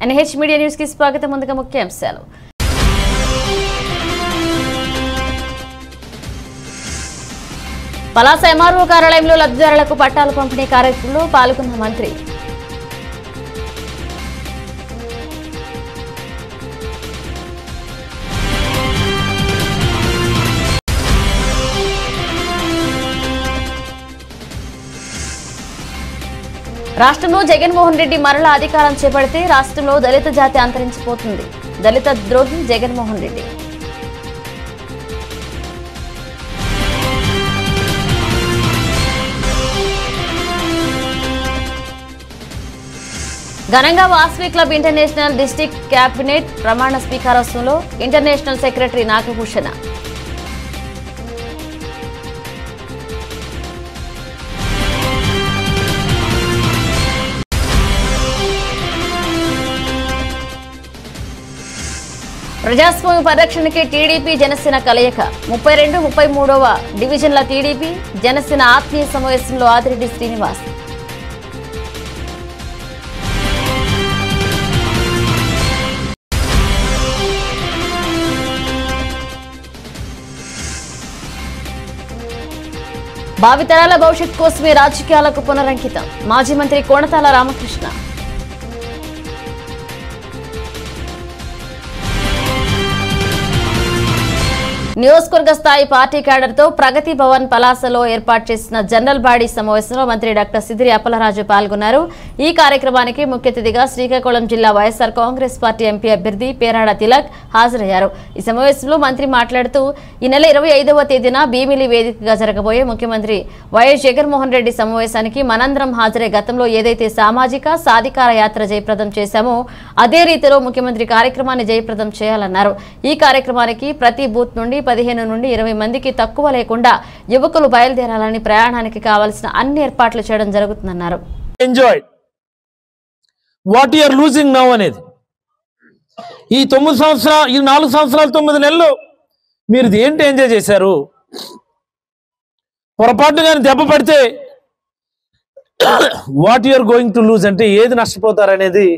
NH media news కి స్వాగతం. ముందుగా ముఖ్యాంశాలు. పలాస MRO కార్యాలయంలో లబ్ధిదారులకు పట్టాల పంపిణీ కార్యక్రమంలో పాల్గొన్న మంత్రి. రాష్ట్రంలో జగన్మోహన్ రెడ్డి మరలా అధికారం చేపడితే రాష్ట్రంలో దళిత జాతి అంతరించిపోతుంది. దళిత ద్రోహి జగన్మోహన్ రెడ్డి. ఘనంగా Vasavi club international district cabinet ప్రమాణ స్వీకారోత్సవంలో ఇంటర్నేషనల్ సెక్రటరీ నాగభూషణ. ప్రజాస్వామ్య పరిరక్షణకి టీడీపీ జనసేన కలయిక. 32, 33వ డివిజన్ల టీడీపీ జనసేన ఆత్మీయ సమావేశంలో ఆదిరెడ్డి శ్రీనివాస్. భావితరాల భవిష్యత్ కోసమే రాజకీయాలకు పునరంకితం. మాజీ మంత్రి కోణతాల రామకృష్ణ. నియోజకవర్గ స్థాయి పార్టీ క్యాడర్తో ప్రగతి భవన్ పలాసలో ఏర్పాటు చేసిన జనరల్ బాడీ సమావేశంలో మంత్రి డాక్టర్ సిద్దిరి అప్పలరాజు పాల్గొన్నారు. ఈ కార్యక్రమానికి ముఖ్య అతిథిగా శ్రీకాకుళం జిల్లా వైఎస్ఆర్ కాంగ్రెస్ పార్టీ ఎంపీ అభ్యర్థి పేరాడ తిలక్ హాజరయ్యారు. ఈ సమావేశంలో మంత్రి మాట్లాడుతూ ఈ నెల 25వ తేదీన భీమిలి వేదికగా జరగబోయే ముఖ్యమంత్రి వైఎస్ జగన్మోహన్ రెడ్డి సమావేశానికి మనందరం హాజరై గతంలో ఏదైతే సామాజిక సాధికార యాత్ర జయప్రదం చేశామో అదే రీతిలో ముఖ్యమంత్రి కార్యక్రమాన్ని జయప్రదం చేయాలన్నారు. ఈ కార్యక్రమానికి ప్రతి బూత్ నుండి 15 నుండి 20 మందికి తక్కువ లేకుండా యువకులు బయలుదేరాలని, ప్రయాణానికి కావాల్సిన అన్ని ఏర్పాట్లు చేయడం జరుగుతుందన్నారు. Enjoy what you are losing now అనేది ఈ 9 సంవత్సరాలు, ఈ 4 సంవత్సరాలు 9 నెలలు మీరు ఏంటి ఎంజాయ్ చేశారు? పొరపాటు కానీ దెబ్బ పడితే what you are going to lose అంటే ఏది నష్టపోతారనేది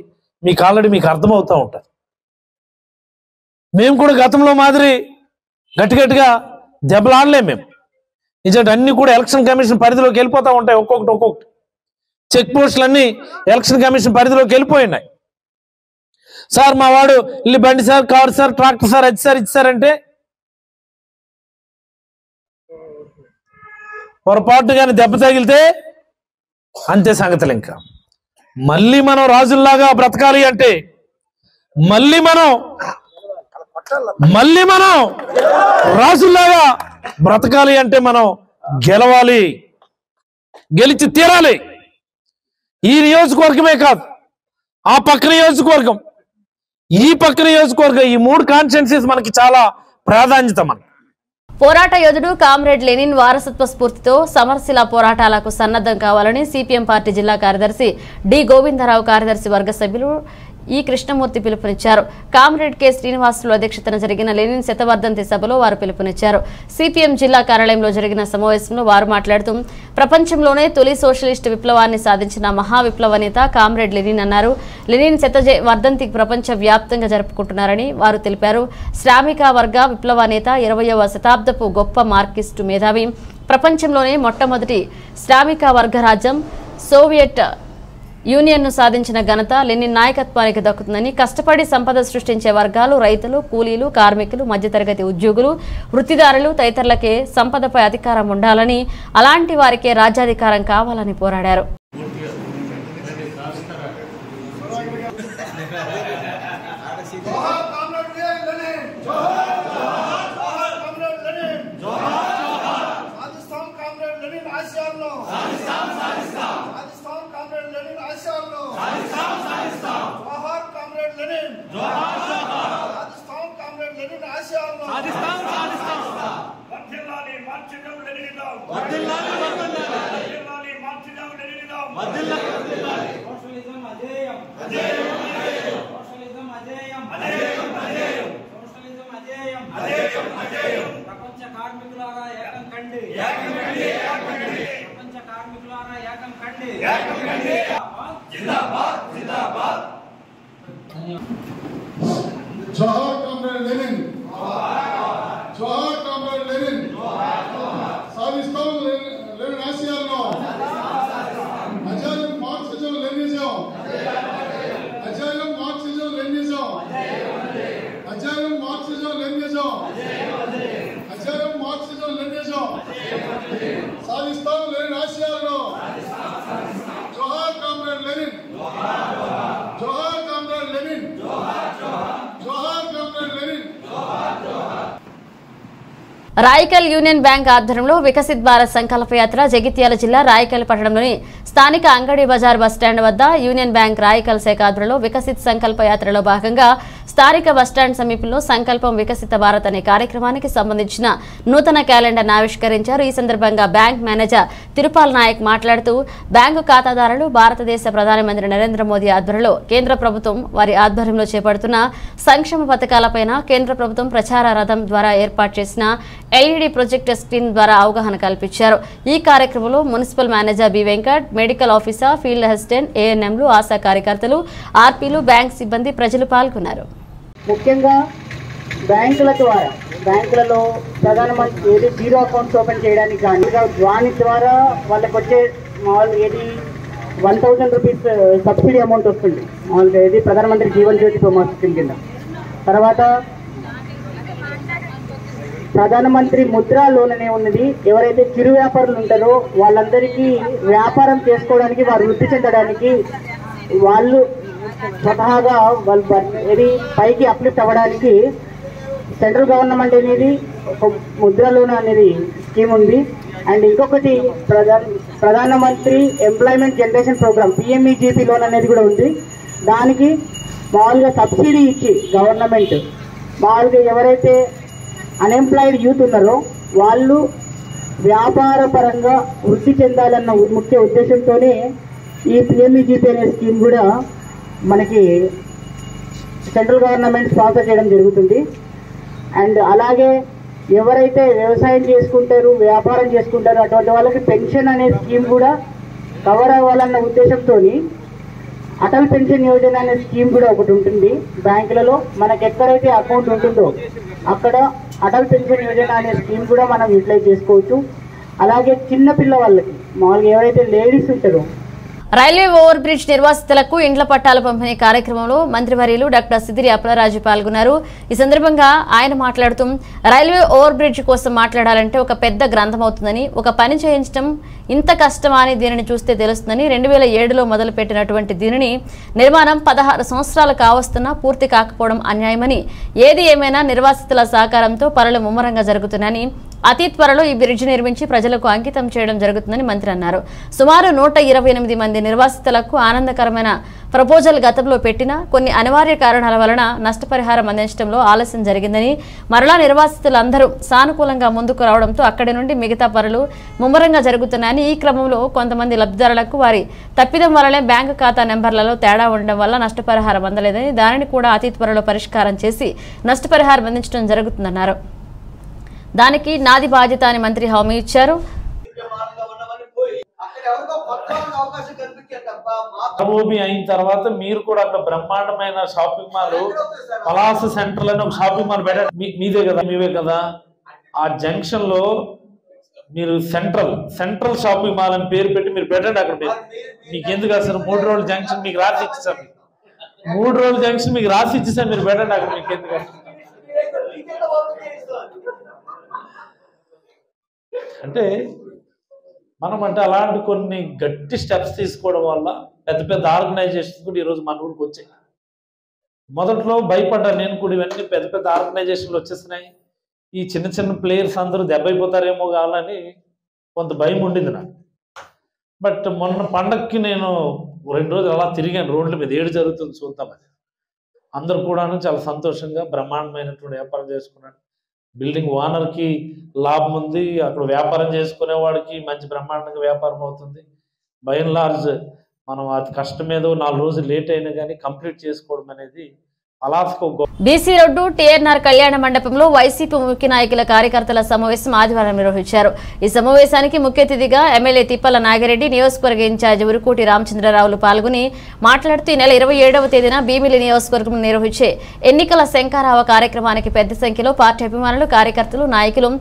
మీకు ఆల్రెడీ మీకు అర్థమవుతూ ఉంటారు. మేము కూడా గతంలో మాదిరి గట్టిగా దెబ్బలాడలేము. మేము నిజంగా అన్ని కూడా ఎలక్షన్ కమిషన్ పరిధిలోకి వెళ్ళిపోతూ ఉంటాయి. ఒక్కొక్కటి చెక్ పోస్టులన్నీ ఎలక్షన్ కమిషన్ పరిధిలోకి వెళ్ళిపోయినాయి. సార్ మా వాడు ఇల్లు బండి sir, car sir, tractor sir, అది సార్, ఇది సార్ అంటే పొరపాటు కానీ దెబ్బ తగిలితే అంతే సంగతులు. ఇంకా మళ్ళీ మనం రాజుల్లాగా బ్రతకాలి అంటే మళ్ళీ మనం రాజుల్లాగా బ్రతకాలి అంటే మనం గెలవాలి, గెలిచి తీరాలి. ఈ నియోజకవర్గమే కాదు, ఆ పక్క నియోజకవర్గం, ఈ పక్క నియోజకవర్గం, ఈ 3 కాన్స్టిట్యుయెన్సీస్ మనకి చాలా ప్రాధాన్యత. మనకి పోరాట యోధుడు కామ్రేడ్ లెనిన్ వారసత్వ స్ఫూర్తితో సమరశిల పోరాటాలకు సన్నద్ధం కావాలని సిపిఎం పార్టీ జిల్లా కార్యదర్శి డి గోవిందరావు, కార్యదర్శి వర్గ సభ్యులు ఈ కృష్ణమూర్తి పిలుపునిచ్చారు. కామ్రేడ్ కె శ్రీనివాసులు అధ్యక్షతన జరిగిన లెనిన్ శతవర్ధంతి సభలో వారు పిలుపునిచ్చారు. సిపిఎం జిల్లా కార్యాలయంలో జరిగిన సమావేశంలో వారు మాట్లాడుతూ ప్రపంచంలోనే తొలి సోషలిస్ట్ విప్లవాన్ని సాధించిన మహా విప్లవ నేత కామ్రేడ్ లెనిన్ అన్నారు. లెనిన్ శతవర్ధంతి ప్రపంచ వ్యాప్తంగా జరుపుకుంటున్నారని వారు తెలిపారు. శ్రామిక వర్గ విప్లవ నేత, 20వ శతాబ్దపు గొప్ప మార్క్సిస్టు మేధావి, ప్రపంచంలోనే మొట్టమొదటి శ్రామిక వర్గ రాజ్యం సోవియట్ యూనియన్ను సాధించిన ఘనత లెనిన్ నాయకత్వానికి దక్కుతుందని, కష్టపడి సంపద సృష్టించే వర్గాలు రైతులు, కూలీలు, కార్మికులు, మధ్యతరగతి ఉద్యోగులు, వృత్తిదారులు తదితరులకే సంపదపై అధికారం ఉండాలని, అలాంటి వారికే రాజ్యాధికారం కావాలని పోరాడారు. జోహార్ కామ్రేడ్ లెనిన్, జోహార్ కామ్రేడ్ లెనిన్. సాధిస్తాం లెనిన్ ఆశయాలను. అజాయం మార్క్సిజం లెనినిజం, అజాయం మార్క్సిజం లెనినిజం, అజాయం మార్క్సిజం లెనినిజం, అజాయం మార్క్సిజం లెనినిజం. సాధిస్తాం లెనిన్ ఆశయాలను. జోహార్ కామ్రేడ్ లెనిన్, జోహార్ కామ్రేడ్ లెనిన్, జోహార్ comrade Lenin. Rayakal union bank ఆధ్వర్యంలో వికసిత్ భారత్ సంకల్ప యాత్ర జగిత్యాల జిల్లా రాయకల్ పట్టణంలోని స్థానిక అంగడి బజార్ బస్టాండ్ వద్ద యూనియన్ బ్యాంక్ రాయకల్ శాఖ ఆధ్వర్యంలో వికసిత్ సంకల్ప యాత్రలో భాగంగా స్థానిక బస్టాండ్ సమీపంలో సంకల్పం వికసిత భారత్ అనే కార్యక్రమానికి సంబంధించిన నూతన క్యాలెండర్ను ఆవిష్కరించారు. ఈ సందర్భంగా బ్యాంక్ మేనేజర్ తిరుపాల్ నాయక్ మాట్లాడుతూ బ్యాంకు ఖాతాదారులు భారతదేశ ప్రధానమంత్రి నరేంద్ర మోదీ ఆధ్వర్యంలో కేంద్ర ప్రభుత్వం వారి ఆధ్వర్యంలో చేపడుతున్న సంక్షేమ పథకాలపైన కేంద్ర ప్రభుత్వం ప్రచార రథం ద్వారా ఏర్పాటు చేసిన ఎల్ఈడి ప్రొజెక్టర్ స్క్రీన్ ద్వారా అవగాహన కల్పించారు. ఈ కార్యక్రమంలో municipal manager B Venkat, medical officer, field assistant, ఏఎన్ఎంలు, ఆశా కార్యకర్తలు, ఆర్పీలు, బ్యాంక్ సిబ్బంది, ప్రజలు పాల్గొన్నారు. ముఖ్యంగా బ్యాంకుల ద్వారా బ్యాంకులలో ప్రధానమంత్రి ఏది జీరో అకౌంట్స్ ఓపెన్ చేయడానికి కానీ దాని ద్వారా వాళ్ళకి వచ్చే మామూలు ఏది 1000 రూపీస్ సబ్సిడీ అమౌంట్ వస్తుంది మామూలుగా ఏది ప్రధానమంత్రి జీవన్ జ్యోతి బీమా స్కీమ్ కింద. తర్వాత ప్రధానమంత్రి ముద్రా లోన్ అనే ఉన్నది. ఎవరైతే చిరు వ్యాపారులు ఉంటారో వాళ్ళందరికీ వ్యాపారం చేసుకోవడానికి, వారు వృద్ధి చెందడానికి, వాళ్ళు స్వతహాగా వాళ్ళు ఏది పైకి అప్లిఫ్ట్ అవ్వడానికి సెంట్రల్ గవర్నమెంట్ అనేది ఒక ముద్రా లోన్ అనేది స్కీమ్ ఉంది. అండ్ ఇంకొకటి ప్రధానమంత్రి employment generation program PMEGP loan అనేది కూడా ఉంది. దానికి మామూలుగా సబ్సిడీ ఇచ్చి గవర్నమెంట్ మామూలుగా ఎవరైతే అన్ఎంప్లాయిడ్ యూత్ ఉన్నారో వాళ్ళు వ్యాపార పరంగా వృద్ధి చెందాలన్న ముఖ్య ఉద్దేశంతోనే ఈ పిఎంఈజీపీ అనే స్కీమ్ కూడా మనకి సెంట్రల్ గవర్నమెంట్ స్పాన్సర్ చేయడం జరుగుతుంది. అండ్ అలాగే ఎవరైతే వ్యవసాయం చేసుకుంటారు, వ్యాపారం చేసుకుంటారో అటువంటి వాళ్ళకి పెన్షన్ అనే స్కీమ్ కూడా కవర్ అవ్వాలన్న ఉద్దేశంతో అటల్ పెన్షన్ యోజన అనే స్కీమ్ కూడా ఒకటి ఉంటుంది. బ్యాంకులలో మనకు ఎక్కడైతే అకౌంట్ ఉంటుందో అక్కడ అటల్ పెన్షన్ యోజన అనే స్కీమ్ కూడా మనం యూటిలైజ్ చేసుకోవచ్చు. అలాగే చిన్న పిల్ల వాళ్ళకి మామూలుగా ఎవరైతే లేడీస్ ఉంటారో రైల్వే ఓవర్ బ్రిడ్జ్ నిర్వాసితులకు ఇండ్ల పట్టాల పంపిణీ కార్యక్రమంలో మంత్రివర్యులు డాక్టర్ సిదిరి అప్పలరాజు పాల్గొన్నారు. ఈ సందర్భంగా ఆయన మాట్లాడుతూ రైల్వే ఓవర్ బ్రిడ్జ్ కోసం మాట్లాడాలంటే ఒక పెద్ద గ్రంథం అవుతుందని, ఒక పని చేయించడం ఇంత కష్టమా అని దీనిని చూస్తే తెలుస్తుందని, 2007లో మొదలుపెట్టినటువంటి దీనిని నిర్మాణం 16 సంవత్సరాలు కావస్తున్నా పూర్తి కాకపోవడం అన్యాయమని, ఏది ఏమైనా నిర్వాసితుల సహకారంతో పనులు ముమ్మరంగా జరుగుతున్నాయని, అతి త్వరలో ఈ బ్రిడ్జ్ నిర్మించి ప్రజలకు అంకితం చేయడం జరుగుతుందని మంత్రి అన్నారు. సుమారు 128 మంది నిర్వాసితులకు ఆనందకరమైన ప్రపోజల్ గతంలో పెట్టినా కొన్ని అనివార్య కారణాల వలన నష్టపరిహారం అందించడంలో ఆలస్యం జరిగిందని, మరలా నిర్వాసితులందరూ సానుకూలంగా ముందుకు రావడంతో అక్కడి నుండి మిగతా పనులు ముమ్మరంగా జరుగుతున్నాయని, ఈ క్రమంలో కొంతమంది లబ్ధిదారులకు వారి తప్పిదం వల్లనే బ్యాంకు ఖాతా నెంబర్లలో తేడా ఉండడం వల్ల నష్టపరిహారం అందలేదని, దానిని కూడా అతి త్వరలో పరిష్కారం చేసి నష్టపరిహారం అందించడం జరుగుతుందన్నారు. దానికి నాది బాధ్యత అని మంత్రి హామీ ఇచ్చారు. అయిన తర్వాత మీరు కూడా అక్కడ బ్రహ్మాండమైన షాపింగ్ మాల్ పలాస సెంటర్ అని ఒక షాపింగ్ మాల్ పెట్టండి. మీదే కదా, మీవే కదా. ఆ జంక్షన్ లో మీరు సెంట్రల్ షాపింగ్ మాల్ అని పేరు పెట్టి మీరు పెట్టండి. అక్కడ మీకు ఎందుకు అసలు 3 రోజుల జంక్షన్ మీకు రాసి ఇచ్చేసాను. 3 రోజుల జంక్షన్ మీకు రాసి ఇచ్చేసాను, మీరు పెట్టండి అక్కడ. మీకు ఎందుకు అంటే అలాంటి కొన్ని గట్టి స్టెప్స్ తీసుకోవడం వల్ల పెద్ద పెద్ద ఆర్గనైజేషన్స్ కూడా ఈరోజు మన ఊరికి వచ్చాయి. మొదట్లో భయపడ్డా నేను కూడా, ఇవన్నీ పెద్ద పెద్ద ఆర్గనైజేషన్లు వచ్చేసినాయి, ఈ చిన్న చిన్న ప్లేయర్స్ అందరూ దెబ్బైపోతారేమో కావాలని కొంత భయం ఉండింది నాకు. బట్ మొన్న పండగకి నేను 2 రోజులు అలా తిరిగాను రోడ్ల మీద, ఏడు జరుగుతుంది చూద్దామని. అందరూ కూడాను చాలా సంతోషంగా బ్రహ్మాండమైనటువంటి వ్యాపారం చేసుకున్నాను. బిల్డింగ్ ఓనర్కి లాభం ఉంది, అక్కడ వ్యాపారం చేసుకునే వాడికి మంచి బ్రహ్మాండంగా వ్యాపారం అవుతుంది. బై అండ్ లార్జ్ మనం అతి కష్టం మీద 4 రోజులు లేట్ అయినా కానీ కంప్లీట్ చేసుకోవడం అనేది బీసీ రోడ్డు టీఎన్ఆర్ కళ్యాణ మండపంలో వైసీపీ ముఖ్య నాయకుల కార్యకర్తల సమావేశం ఆదివారం నిర్వహించారు. ఈ సమావేశానికి ముఖ్య అతిథిగా ఎమ్మెల్యే తిప్పల నాగిరెడ్డి, నియోజకవర్గ ఇన్ఛార్జి ఉరుకోటి రామచంద్రరావులు పాల్గొని మాట్లాడుతూ ఈ నెల 27వ తేదీన భీమిలి నియోజకవర్గం నిర్వహించే ఎన్నికల శంఖారావ కార్యక్రమానికి పెద్ద సంఖ్యలో పార్టీ అభిమానులు, కార్యకర్తలు, నాయకులు,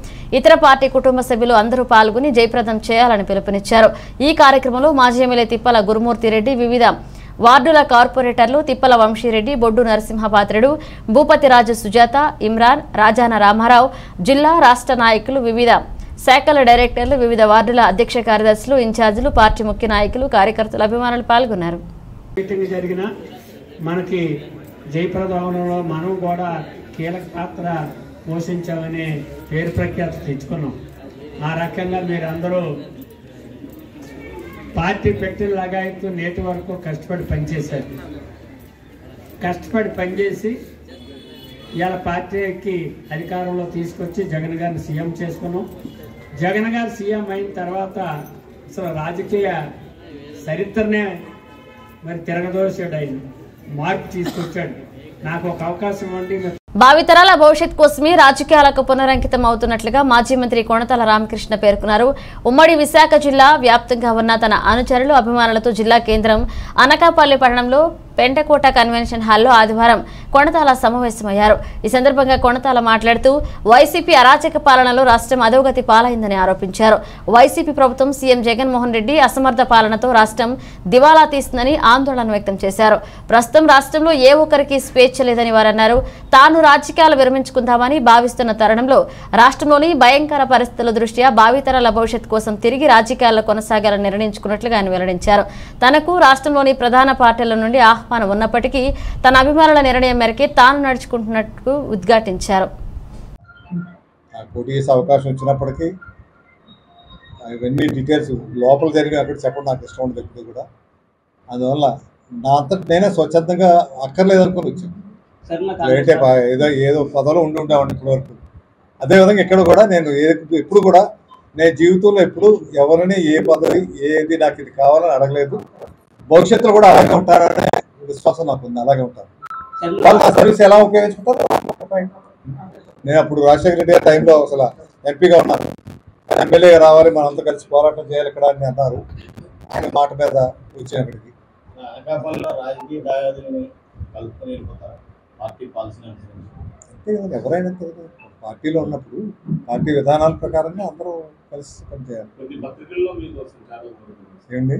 ఇతర పార్టీ కుటుంబ సభ్యులు అందరూ పాల్గొని జయప్రదం చేయాలని పిలుపునిచ్చారు. ఈ కార్యక్రమంలో మాజీ ఎమ్మెల్యే తిప్పల గురుమూర్తిరెడ్డి, వివిధ వార్డుల కార్పొరేటర్లు తిప్పల వంశీరెడ్డి, బొడ్డు నరసింహపాత్రుడు, భూపతిరాజు సుజాత, ఇమ్రాన్, రాజాన రామారావు, జిల్లా రాష్ట్ర నాయకులు, వివిధ శాఖల డైరెక్టర్లు, వివిధ వార్డుల అధ్యక్ష కార్యదర్శులు, ఇన్ఛార్జీలు, పార్టీ ముఖ్య నాయకులు, కార్యకర్తలు, అభిమానులు పాల్గొన్నారు. జరిగిన మనకి జయప్రదంలో మనం కూడా కీలక పాత్ర పోషించామనే పేరు ప్రఖ్యాతి తెచ్చుకున్నాం. ఆ రకంగా మీరందరూ పార్టీ పెట్టిన లగాయత్తు నేటి వరకు కష్టపడి పనిచేశారు. కష్టపడి పనిచేసి ఇవాళ పార్టీకి అధికారంలో తీసుకొచ్చి జగన్ గారిని సీఎం చేసుకున్నాం. జగన్ గారు సీఎం అయిన తర్వాత అసలు రాజకీయ చరిత్రనే మరి తిరగదోశాడు. ఆయన మార్పు తీసుకొచ్చాడు. నాకు ఒక అవకాశం ఇవ్వండి. భావితరాల భవిష్యత్ కోసమే రాజకీయాలకు పునరంకితం అవుతున్నట్లుగా మాజీ మంత్రి కొణతాల రామకృష్ణ పేర్కొన్నారు. ఉమ్మడి విశాఖ జిల్లా వ్యాప్తంగా ఉన్న తన అనుచరులు, అభిమానులతో జిల్లా కేంద్రం అనకాపల్లి పట్టణంలో పెంటకోట కన్వెన్షన్ హాల్లో ఆదివారం కొణతాల సమావేశమయ్యారు. ఈ సందర్భంగా కొణతాల మాట్లాడుతూ వైసీపీ అరాచక పాలనలో రాష్ట్రం అధోగతి పాలైందని ఆరోపించారు. వైసీపీ ప్రభుత్వం సీఎం జగన్మోహన్ రెడ్డి అసమర్థ పాలనతో రాష్ట్రం దివాలా తీస్తుందని ఆందోళన వ్యక్తం చేశారు. ప్రస్తుతం రాష్ట్రంలో ఏ ఒక్కరికి స్వేచ్ఛ లేదని వారన్నారు. తాను రాజకీయాలు విరమించుకుందామని భావిస్తున్న తరుణంలో రాష్ట్రంలోని భయంకర పరిస్థితుల దృష్ట్యా భావితరాల భవిష్యత్ కోసం తిరిగి రాజకీయాల్లో కొనసాగాలని నిర్ణయించుకున్నట్లుగా ఆయన వెల్లడించారు. తనకు రాష్ట్రంలోని ప్రధాన పార్టీల నుండి ఆహ్వానం ఉన్నప్పటికీ తన అభిమానుల నిర్ణయం మేరకే తాను నడుచుకుంటున్నట్టు ఉద్ఘాటించారు. అవకాశం వచ్చినప్పటికీ ఇవన్నీ డీటెయిల్స్ లోపల జరిగి అక్కడ చెప్పడం నాకు ఇష్టం ఉండదు ఎప్పుడు కూడా. అందువల్ల నా అంతటి నేనే స్వచ్ఛందంగా అక్కర్లేదు అనుకుని వచ్చాను. ఏంటే ఏదో పదవిలో ఉండేవాడిని ఇప్పటి వరకు. అదేవిధంగా ఇక్కడ కూడా నేను ఎప్పుడు కూడా నేను జీవితంలో ఎప్పుడు ఎవరిని ఏ పదవి ఏది నాకు ఇది కావాలని అడగలేదు. భవిష్యత్తులో కూడా అలాగే ఉంటారనే విశ్వాసం నాకు ఉంది. అలాగే ఉంటారు. వాళ్ళు ఆ సర్వీస్ ఎలా ఉపయోగించుకుంటారు. నేను అప్పుడు రాజశేఖర రెడ్డి గారి టైంలో అసలు ఎంపీగా ఉన్నాను. ఎమ్మెల్యే రావాలి, మనంతా కలిసి పోరాటం చేయాలి ఇక్కడ అని అన్నారు. ఆయన మాట మీద వచ్చిన అక్కడికి ఎవరైనా పార్టీలో ఉన్నప్పుడు పార్టీ విధానాల ప్రకారంగా అందరూ కలిసి పనిచేయాలి. ఏంటి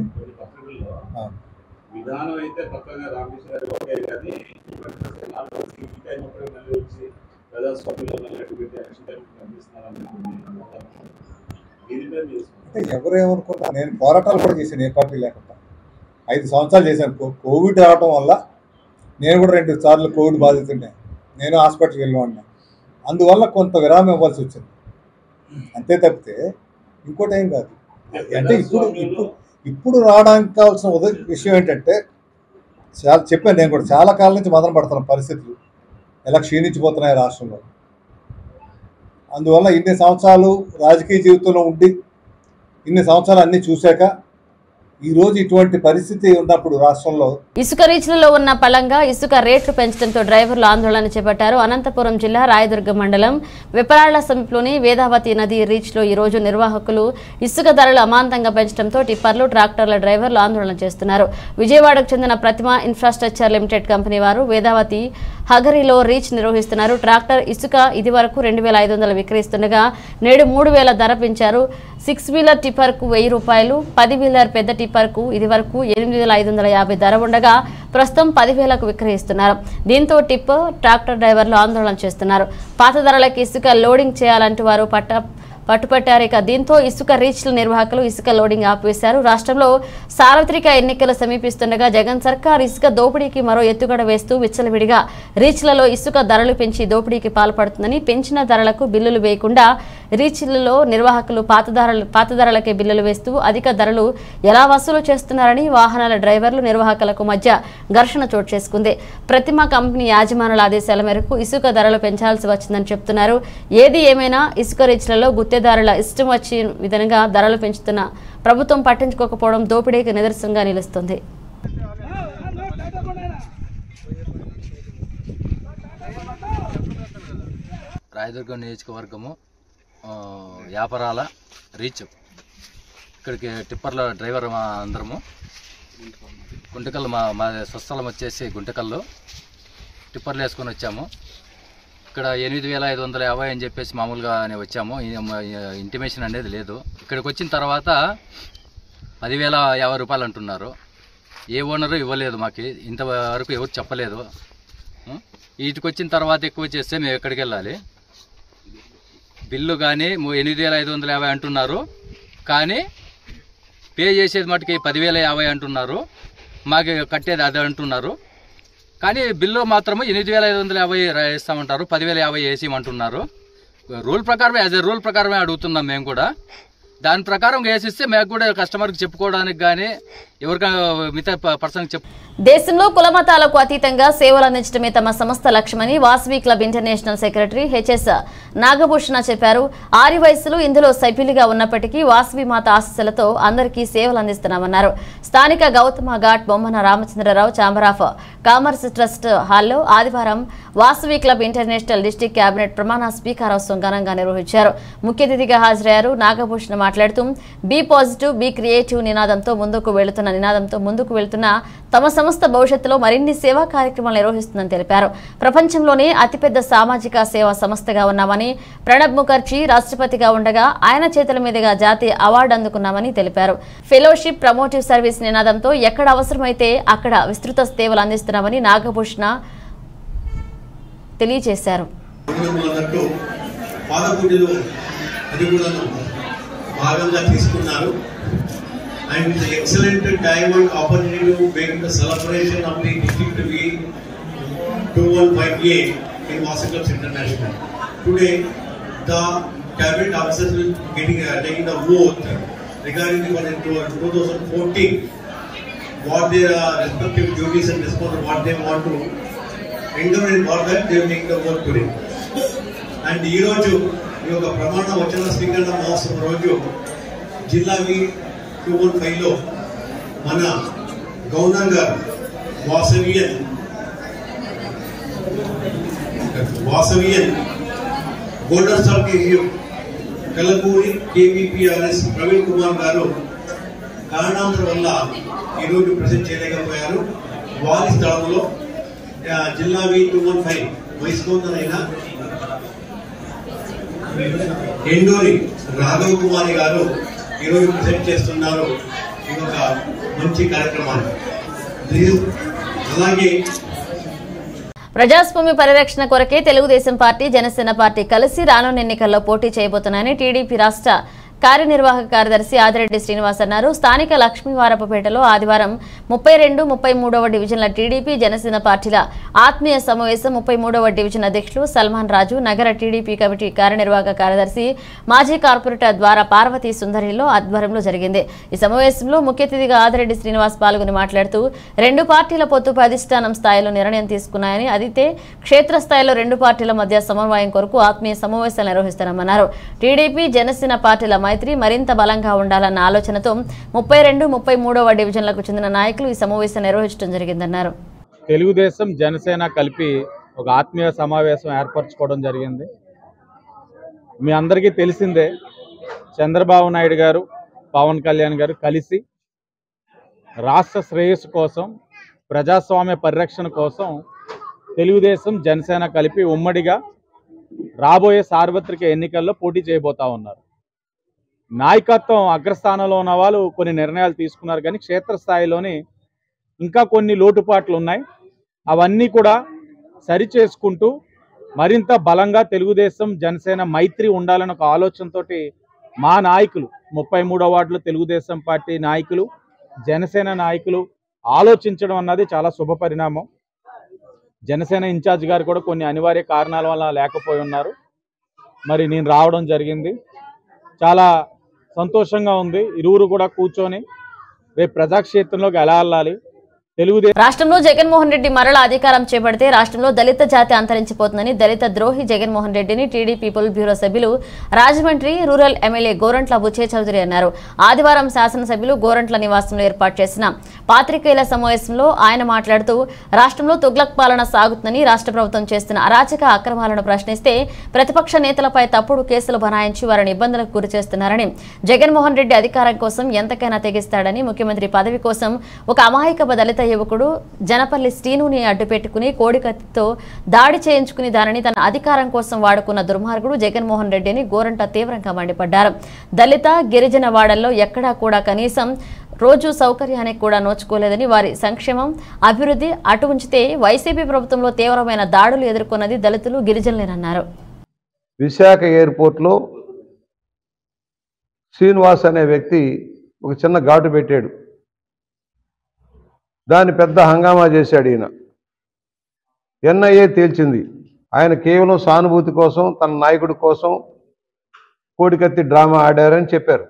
విధానం అయితే పక్కగా రామకృష్ణ కానీ అంటే ఎవరేమనుకున్నా నేను పోరాటాలు కూడా చేశాను. ఏ పార్టీ లేకుండా 5 సంవత్సరాలు చేశాను. కోవిడ్ రావడం వల్ల నేను కూడా 2 సార్లు కోవిడ్ బాధితుండే. నేను హాస్పిటల్కి వెళ్ళినా. అందువల్ల కొంత విరామం ఇవ్వాల్సి వచ్చింది. అంతే తప్పితే ఇంకోటి ఏం కాదు. అంటే ఇప్పుడు రావడానికి కావాల్సిన విషయం ఏంటంటే చాలా చెప్పాను. నేను కూడా చాలా కాలం నుంచి మదన పడుతున్న పరిస్థితులు ఎలా క్షీణించిపోతున్నాయి రాష్ట్రంలో. అందువల్ల ఇన్ని సంవత్సరాలు రాజకీయ జీవితంలో ఉండి ఇన్ని సంవత్సరాలు అన్నీ చూశాక ఈరోజు ఇటువంటి పరిస్థితి ఉన్నప్పుడు రాష్ట్రంలో ఇసుక రీచ్లలో ఉన్న పళంగా ఇసుక రేట్లు పెంచడంతో డ్రైవర్లు ఆందోళన చేపట్టారు. అనంతపురం జిల్లా రాయదుర్గం మండలం వెపరాళ్ల సమీపంలోని వేదావతి నది రీచ్లో ఈ రోజు నిర్వాహకులు ఇసుక ధరలు అమాంతంగా పెంచడంతో టిప్పర్లు, ట్రాక్టర్ల డ్రైవర్లు ఆందోళన చేస్తున్నారు. విజయవాడకు చెందిన ప్రతిమ ఇన్ఫ్రాస్ట్రక్చర్ లిమిటెడ్ కంపెనీ వారు వేదావతి హగరిలో రీచ్ నిర్వహిస్తున్నారు. ట్రాక్టర్ ఇసుక ఇది వరకు 2500 విక్రయిస్తుండగా నేడు 3000 ధర పెంచారు. 6 వీలర్ టిప్పర్కు 1000 రూపాయలు, 10 వీలర్ పెద్ద టిప్పర్కు ఇది వరకు 8550 ధర ఉండగా ప్రస్తుతం 10,000కు విక్రయిస్తున్నారు. దీంతో టిప్పర్, ట్రాక్టర్ డ్రైవర్లు ఆందోళన చేస్తున్నారు. పాత ధరలకు ఇసుక లోడింగ్ చేయాలంటూ వారు పట్టుపట్టారు. ఇక దీంతో ఇసుక రీచ్ల నిర్వాహకులు ఇసుక లోడింగ్ ఆపివేశారు. రాష్ట్రంలో సార్వత్రిక ఎన్నికలు సమీపిస్తుండగా జగన్ సర్కార్ ఇసుక దోపిడీకి మరో ఎత్తుగడ వేస్తూ విచ్చలవిడిగా రీచ్లలో ఇసుక ధరలు పెంచి దోపిడీకి పాల్పడుతుందని, పెంచిన ధరలకు బిల్లులు వేయకుండా రీచ్లలో నిర్వాహకులు పాత ధరలకే బిల్లులు వేస్తూ అధిక ధరలు ఎలా వసూలు చేస్తున్నారని వాహనాల డ్రైవర్లు, నిర్వాహకులకు మధ్య ఘర్షణ చోటు చేసుకుంది. ప్రతిమ కంపెనీ యాజమానుల ఆదేశాల మేరకు ఇసుక ధరలు పెంచాల్సి వచ్చిందని చెప్తున్నారు. ఏది ఏమైనా ఇసుక రీచ్లలో గుత్తేదారుల ఇష్టం వచ్చిన విధంగా ధరలు పెంచుతున్న ప్రభుత్వం పట్టించుకోకపోవడం దోపిడీకి నిదర్శనంగా నిలుస్తుంది. రాయదుర్గం నియోజకవర్గము వ్యాపారాల రీచ్ ఇక్కడికి టిప్పర్ల డ్రైవర్ అందరము గుంటకల్లు మా స్వస్థలం వచ్చేసి గుంటకల్లు టిప్పర్లు వేసుకొని వచ్చాము. ఇక్కడ 8,550 అని చెప్పేసి మామూలుగానే వచ్చాము. ఇంటిమేషన్ అనేది లేదు. ఇక్కడికి వచ్చిన తర్వాత 10,050 రూపాయలు అంటున్నారు. ఏ ఓనరు ఇవ్వలేదు, మాకు ఇంతవరకు ఎవరు చెప్పలేదు. వీటికి వచ్చిన తర్వాత ఎక్కువ చేస్తే మేము ఎక్కడికి వెళ్ళాలి? బిల్లు కానీ 8,550 అంటున్నారు, కానీ పే చేసేది మటుకి 10,050 అంటున్నారు. మాకు కట్టేది అది అంటున్నారు, కానీ బిల్లు మాత్రము 8,550 ఇస్తామంటారు, 10,050 వేసేయమంటున్నారు. రూల్ ప్రకారమే, యాజ్ ఎ రూల్ ప్రకారమే అడుగుతున్నాం మేము కూడా. దాని ప్రకారం వేసిస్తే మేము కూడా కస్టమర్కి చెప్పుకోవడానికి కానీ ఎవరికైనా మిగతా పర్సన్కి దేశంలో కులమతాలకు అతీతంగా సేవలు అందించడమే తమ సంస్థ లక్ష్యమని Vasavi club international secretary HS Nagabhushana చెప్పారు. ఆరి వయసులు ఇందులో సభ్యులుగా ఉన్నప్పటికీ వాసవి మాత ఆశీస్సులతో అందరికీ సేవలు అందిస్తున్నామన్నారు. స్థానిక Gautama ghat Bommana Ramachandra Rao chamber of commerce trust హాల్లో ఆదివారం Vasavi club international district cabinet ప్రమాణ స్వీకారోత్సవం ఘనంగా నిర్వహించారు. ముఖ్య అతిథిగా హాజరయ్యారు. నాగభూషణ మాట్లాడుతూ బీ పాజిటివ్ బీ క్రియేటివ్ నినాదంతో ముందుకు వెళుతున్న తమ సంస్థ భవిష్యత్తులో మరిన్ని సేవా కార్యక్రమాలు నిర్వహిస్తుందని తెలిపారు. ప్రపంచంలోనే అతిపెద్ద సామాజిక సేవా సంస్థగా ఉన్నామని, ప్రణబ్ ముఖర్జీ రాష్ట్రపతిగా ఉండగా ఆయన చేతుల మీదుగా జాతీయ అవార్డు అందుకున్నామని తెలిపారు. ఫెలోషిప్ ప్రమోటివ్ సర్వీస్ నినాదంతో ఎక్కడ అవసరమైతే అక్కడ విస్తృత సేవలు అందిస్తున్నామని నాగభూషణ తెలియజేశారు. And the excellent diamond opportunity to make the celebration of the district to be 2158 in Vassvi Clubs International. Today, the cabinet officers will taking the vote regarding the 2014, what their respective duties and responsibilities, what they want to endure in what that they will take the vote today. And ఈ రోజు ఈ యొక్క ప్రమాణ వచన స్వీకరణ మహోత్సవం రోజు జిల్లావి 215 లో మన గవర్నర్ గారు వాసవియన్ గోల్డెన్ స్టార్ కలకూరి కేవీపీఆర్ఎస్ ప్రవీణ్ కుమార్ గారు కారణాంతరం వల్ల ఈరోజు ప్రెజెంట్ చేయలేకపోయారు. వారి స్థలంలో జిల్లావి 215 వైస్కోందనైన ఎండూరి రాఘవ కుమారి గారు ఈరోజు ప్రెజెంట్ చేస్తున్నారు. ఇది ఒక మంచి కార్యక్రమాన్ని. అలాగే ప్రజాస్వామ్య పరిరక్షణ కొరకే తెలుగుదేశం పార్టీ, జనసేన పార్టీ కలిసి రానున్న ఎన్నికల్లో పోటీ చేయబోతున్నాయని టీడీపీ రాష్ట్ర కార్యనిర్వాహక కార్యదర్శి ఆదిరెడ్డి శ్రీనివాస్ అన్నారు. స్థానిక లక్ష్మీవారపపేటలో ఆదివారం 32, 33వ డివిజన్ల టీడీపీ, జనసేన పార్టీల ఆత్మీయ సమావేశం 33వ డివిజన్ అధ్యక్షులు సల్మాన్ రాజు, నగర టీడీపీ కమిటీ కార్యనిర్వాహక కార్యదర్శి మాజీ కార్పొరేటర్ ద్వారా పార్వతీ సుందరిలో ఆధ్వర్యంలో జరిగింది. ఈ సమావేశంలో ముఖ్య అతిథిగా ఆదిరెడ్డి శ్రీనివాస్ పాల్గొని మాట్లాడుతూ రెండు పార్టీల పొత్తుపై అధిష్టానం స్థాయిలో నిర్ణయం తీసుకున్నాయని, అయితే క్షేత్రస్థాయిలో రెండు పార్టీల మధ్య సమన్వయం కొరకు ఆత్మీయ సమావేశాలు నిర్వహిస్తామన్నారు. టీడీపీ, జనసేన పార్టీల మైత్రి మరింత బలంగా ఉండాలన్న ఆలోచనతో 32, 33వ డివిజన్లకు చెందిన నాయకులు ఈ సమావేశం నిర్వహించడం జరిగిందన్నారు. తెలుగుదేశం, జనసేన కలిపి ఒక ఆత్మీయ సమావేశం ఏర్పరచుకోవడం జరిగింది. మీ అందరికీ తెలిసిందే, చంద్రబాబు నాయుడు గారు, పవన్ కళ్యాణ్ గారు కలిసి రాష్ట్ర శ్రేయస్సు కోసం, ప్రజాస్వామ్య పరిరక్షణ కోసం తెలుగుదేశం, జనసేన కలిపి ఉమ్మడిగా రాబోయే సార్వత్రిక ఎన్నికల్లో పోటీ చేయబోతా ఉన్నారు. నాయకత్వం అగ్రస్థానంలో ఉన్న వాళ్ళు కొన్ని నిర్ణయాలు తీసుకున్నారు, కానీ క్షేత్రస్థాయిలోని ఇంకా కొన్ని లోటుపాట్లు ఉన్నాయి. అవన్నీ కూడా సరిచేసుకుంటూ మరింత బలంగా తెలుగుదేశం, జనసేన మైత్రి ఉండాలన్న ఒక ఆలోచనతో మా నాయకులు 33వ వార్డులో తెలుగుదేశం పార్టీ నాయకులు, జనసేన నాయకులు ఆలోచించడం అన్నది చాలా శుభ పరిణామం. జనసేన ఇన్ఛార్జ్ గారు కూడా కొన్ని అనివార్య కారణాల వల్ల లేకపోయి ఉన్నారు. మరి నేను రావడం జరిగింది. చాలా సంతోషంగా ఉంది. ఇరువురు కూడా కూర్చొని రేపు ప్రజాక్షేత్రంలోకి ఎలా వెళ్ళాలి, తెలుగుదేశం రాష్ట్రంలో జగన్మోహన్ రెడ్డి మరలా అధికారం చేపడితే రాష్ట్రంలో దళిత జాతి అంతరించిపోతుందని దళిత ద్రోహి జగన్మోహన్ రెడ్డిని టీడీపీ పొలిట్ బ్యూరో సభ్యులు రాజమండ్రి రూరల్ ఎమ్మెల్యే గోరంట్ల బుచ్చే చౌదరి అన్నారు. ఆదివారం శాసనసభ్యులు గోరంట్ల నివాసంలో ఏర్పాటు చేసిన పాత్రికేయుల సమావేశంలో ఆయన మాట్లాడుతూ రాష్ట్రంలో తుగ్లక్ పాలన సాగుతుందని రాష్ట్ర ప్రభుత్వం చేస్తున్న అరాచక అక్రమాలను ప్రశ్నిస్తే ప్రతిపక్ష నేతలపై తప్పుడు కేసులు బనాయించి వారిని ఇబ్బందులకు గురి చేస్తున్నారని, జగన్మోహన్ రెడ్డి అధికారం కోసం ఎంతకైనా తెగిస్తాడని, ముఖ్యమంత్రి పదవి కోసం ఒక అమాయక దళిత యువకుడు జనపల్లి శ్రీనుని అడ్డుపెట్టుకుని కోడికత్తితో దాడి చేయించుకుని దానిని తన అధికారం కోసం వాడుకున్న దుర్మార్గుడు జగన్మోహన్ రెడ్డిని గోరంట తీవ్రంగా మండిపడ్డారు. దళిత గిరిజన వాడల్లో ఎక్కడా కూడా కనీసం రోజు సౌకర్యానికి కూడా నోచుకోలేదని, వారి సంక్షేమం అభివృద్ధి అటు ఉంచితే వైసీపీ ప్రభుత్వంలో తీవ్రమైన దాడులు ఎదుర్కొన్నది దళితులు గిరిజనులేనన్నారు. విశాఖ ఎయిర్పోర్ట్లో శ్రీనివాస్ అనే వ్యక్తి ఒక చిన్న ఘాటు పెట్టాడు. దాన్ని పెద్ద హంగామా చేశాడు. ఈయన ఎన్ఐఏ తేల్చింది ఆయన కేవలం సానుభూతి కోసం, తన నాయకుడి కోసం కోడికత్తి డ్రామా ఆడారని చెప్పారు.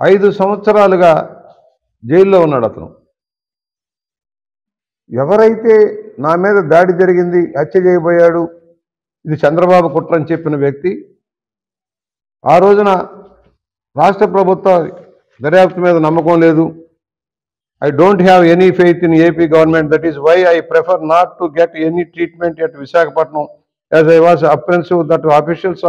5 సంవత్సరాలుగా జైల్లో ఉన్నాడు అతను. ఎవరైతే నా మీద దాడి జరిగింది, హత్య చేయబోయాడు, ఇది చంద్రబాబు కుట్రని చెప్పిన వ్యక్తి ఆ రోజున రాష్ట్ర ప్రభుత్వ దర్యాప్తు మీద నమ్మకం లేదు, I don't have any faith in AP government. That is why I prefer not to get any treatment at Visakhapatnam, as I was apprehensive that officials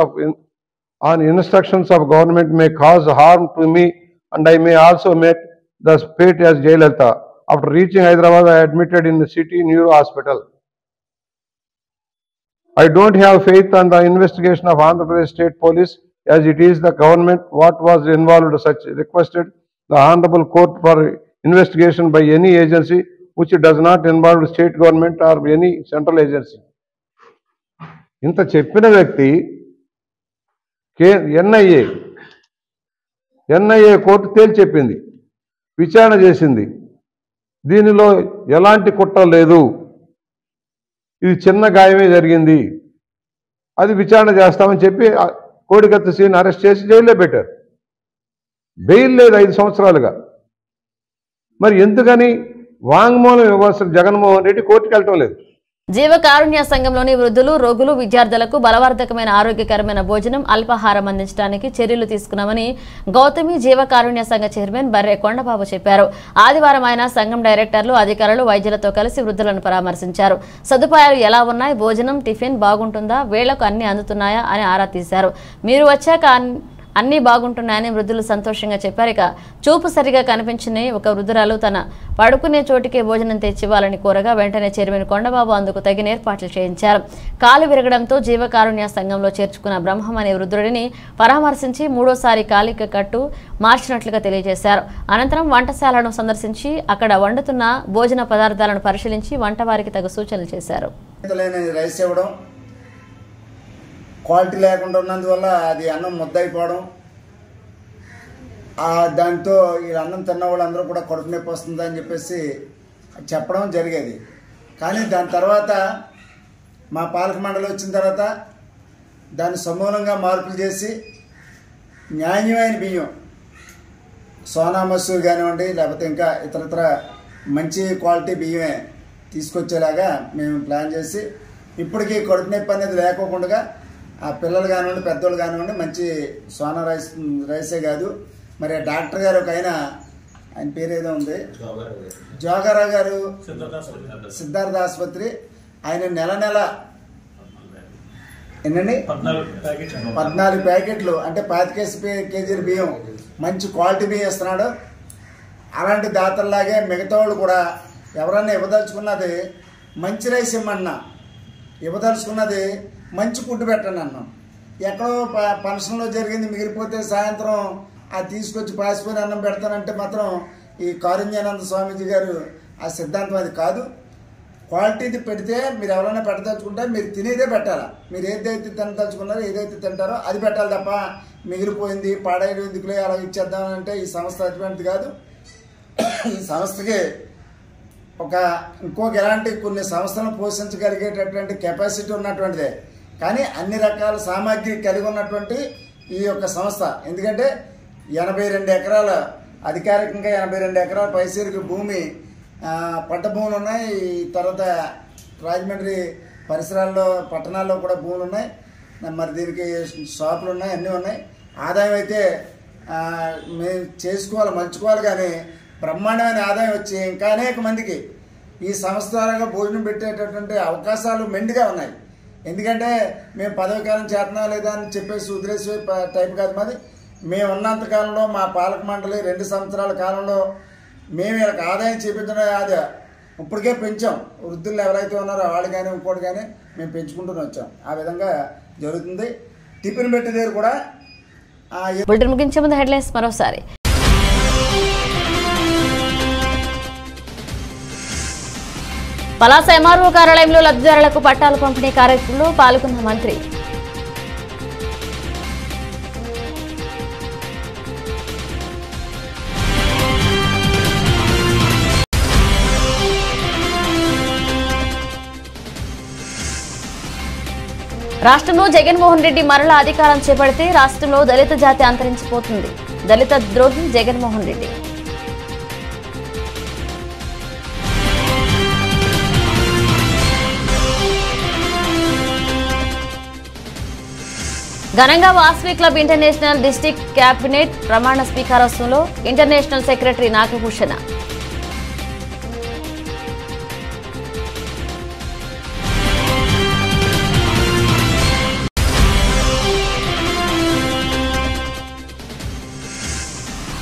on instructions of government may cause harm to me and I may also meet the fate as Jayalalitha. After reaching Hyderabad, I admitted in the city neuro hospital. I don't have faith on the investigation of Andhra Pradesh State Police, as it is the government what was involved. Such requested the Honorable Court for investigation by any agency which does not involve state government or any central agency. ఇంత చెప్పిన వ్యక్తి NIA court తేల్చెప్పింది, విచారణ చేసింది, దీనిలో ఎలాంటి కుట్ర లేదు, ఇది చిన్న గాయమే జరిగింది, అది విచారణ చేస్తామని చెప్పి కోడికత్తి శ్రీని అరెస్ట్ చేసి జైల్లో పెట్టారు. బెయిల్ లేదు 5 సంవత్సరాలుగా. మరి ఎందుకని వాంగ్మూలం ఇవ్వాల్సిన జగన్మోహన్ రెడ్డి కోర్టుకు వెళ్ళటం లేదు? జీవకారుణ్య సంఘంలోని వృద్ధులు, రోగులు, విద్యార్థులకు బలవర్ధకమైన ఆరోగ్యకరమైన భోజనం, అల్పాహారం అందించడానికి చర్యలు తీసుకున్నామని గౌతమి జీవకారుణ్య సంఘ చైర్మన్ బర్రె కొండబాబు చెప్పారు. ఆదివారం ఆయన సంఘం డైరెక్టర్లు, అధికారులు, వైద్యులతో కలిసి వృద్ధులను పరామర్శించారు. సదుపాయాలు ఎలా ఉన్నాయి, భోజనం, టిఫిన్ బాగుంటుందా, వేళ్లకు అన్ని అందుతున్నాయా అని ఆరా తీశారు. మీరు వచ్చాక అన్నీ బాగుంటున్నాయని వృద్ధులు సంతోషంగా చెప్పారు. ఇక చూపు సరిగా కనిపించిన ఒక వృద్ధురాలు తన పడుకునే చోటికే భోజనం తెచ్చివ్వాలని కోరగా వెంటనే చైర్మన్ కొండబాబు అందుకు తగిన ఏర్పాట్లు చేయించారు. కాలు విరగడంతో జీవకారుణ్య సంఘంలో చేర్చుకున్న బ్రహ్మం అనే వృద్ధుడిని పరామర్శించి 3వసారి కాలిక కట్టు మార్చినట్లుగా తెలియజేశారు. అనంతరం వంటశాలను సందర్శించి అక్కడ వండుతున్న భోజన పదార్థాలను పరిశీలించి వంటవారికి తగు సూచనలు చేశారు. క్వాలిటీ లేకుండా ఉన్నందువల్ల అది అన్నం ముద్దయిపోవడం, దాంతో ఈ అన్నం తిన్న వాళ్ళందరూ కూడా కడుపు నొప్పి వస్తుందని చెప్పేసి చెప్పడం జరిగేది. కానీ దాని తర్వాత మా పాలక మండలి వచ్చిన తర్వాత దాన్ని సమూలంగా మార్పులు చేసి న్యాయమైన బియ్యం, సోనా మసూర్ కానివ్వండి, లేకపోతే ఇంకా ఇతరత్ర మంచి క్వాలిటీ బియ్యమే తీసుకొచ్చేలాగా మేము ప్లాన్ చేసి ఇప్పటికీ కడుపు నొప్పి అనేది లేకోకుండా ఆ పిల్లలు కానివ్వండి, పెద్దోళ్ళు కానివ్వండి మంచి సోనా రైసే కాదు. మరి డాక్టర్ గారు ఒక ఆయన పేరు ఏదో ఉంది, జోగారావు గారు, సిద్ధార్థ ఆసుపత్రి, ఆయన నెల ఎన్నండి 14 ప్యాకెట్లు అంటే 25 కేజీల బియ్యం మంచి క్వాలిటీ బియ్యం ఇస్తున్నాడు. అలాంటి దాతల్లాగే మిగతా వాళ్ళు కూడా ఎవరన్నా ఇవ్వదలుచుకున్నది మంచి రైస్ ఇమ్మన్నా, ఇవ్వదలుచుకున్నది మంచి ఫుడ్ పెట్టండి అన్నాం. ఎక్కడో ఫంక్షన్లో జరిగింది మిగిలిపోతే సాయంత్రం అది తీసుకొచ్చి పాసిపోయిన అన్నం పెడతానంటే మాత్రం ఈ కారుణ్యానంద స్వామీజీ గారు ఆ సిద్ధాంతం అది కాదు. క్వాలిటీది పెడితే మీరు ఎవరైనా పెట్టదలుచుకుంటే మీరు తినేదే పెట్టాలా. మీరు ఏదైతే తినదలుచుకున్నారో, ఏదైతే తింటారో అది పెట్టాలి తప్ప మిగిలిపోయింది పాడైన ఎందుకులే అలా ఇచ్చేద్దామంటే ఈ సంస్థ అటువంటిది కాదు. ఈ సంస్థకి ఇంకొక ఎలాంటి కొన్ని సంస్థలను పోషించగలిగేటటువంటి కెపాసిటీ ఉన్నటువంటిదే. కానీ అన్ని రకాల సామాగ్రి కలిగి ఉన్నటువంటి ఈ యొక్క సంస్థ, ఎందుకంటే 82 ఎకరాల అధికారికంగా 82 ఎకరాల పైసీలకు భూమి పంట భూములు ఉన్నాయి. తర్వాత రాజమండ్రి పరిసరాల్లో పట్టణాల్లో కూడా భూములు ఉన్నాయి. మరి దీనికి షాపులు ఉన్నాయి, అన్నీ ఉన్నాయి. ఆదాయం అయితే మేము చేసుకోవాలి, మంచుకోవాలి. కానీ బ్రహ్మాండమైన ఆదాయం వచ్చి ఇంకా అనేక మందికి ఈ సంస్థ ద్వారా భోజనం పెట్టేటటువంటి అవకాశాలు మెండుగా ఉన్నాయి. ఎందుకంటే మేము పదవి కాలం చేతనా లేదా అని చెప్పేసి వదిలేసే టైప్ కాదు మాది. మేము ఉన్నంత కాలంలో మా పాలక మండలి 2 సంవత్సరాల కాలంలో మేము వీళ్ళకి ఆదాయం చూపించడం అది ఇప్పటికే పెంచాం. వృద్ధులు ఎవరైతే ఉన్నారో వాళ్ళు కానీ ఇంకోటి కానీ మేము పెంచుకుంటూనే వచ్చాం. ఆ విధంగా జరుగుతుంది. టిఫిన్ పెట్టి దగ్గర కూడా బులెటిన్ ముగించే ముందు హెడ్లైన్స్ మరోసారి. పలాస ఎంఆర్ఓ కార్యాలయంలో లబ్ధిదారులకు పట్టాలు పంపిణీ కార్యక్రమంలో పాల్గొన్న మంత్రి. రాష్ట్రంలో జగన్మోహన్ రెడ్డి మరలా అధికారం చేపడితే రాష్ట్రంలో దళిత జాతి అంతరించిపోతుంది. దళిత ద్రోహి జగన్మోహన్ రెడ్డి. ఘనంగా Vasavi club international district cabinet ప్రమాణ స్వీకారోత్సవంలో ఇంటర్నేషనల్ సెక్రటరీ నాగభూషణ.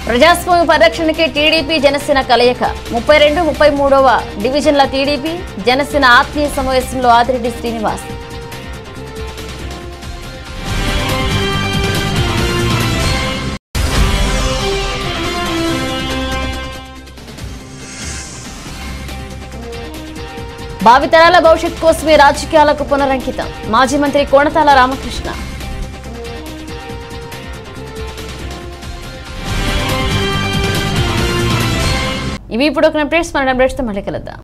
ప్రజాస్వామ్య పరిరక్షణకి టీడీపీ జనసేన కలయిక. 32, 33వ డివిజన్ల టీడీపీ జనసేన ఆత్మీయ సమావేశంలో ఆదిరెడ్డి శ్రీనివాస్. భావితరాల భవిష్యత్ కోసమే రాజకీయాలకు పునరంకితం. మాజీ మంత్రి కోణతాల రామకృష్ణ. ఇవి ఇప్పుడు ఒక అప్డేట్స్. మన అప్డేట్స్తో మళ్ళీ కలుద్దాం.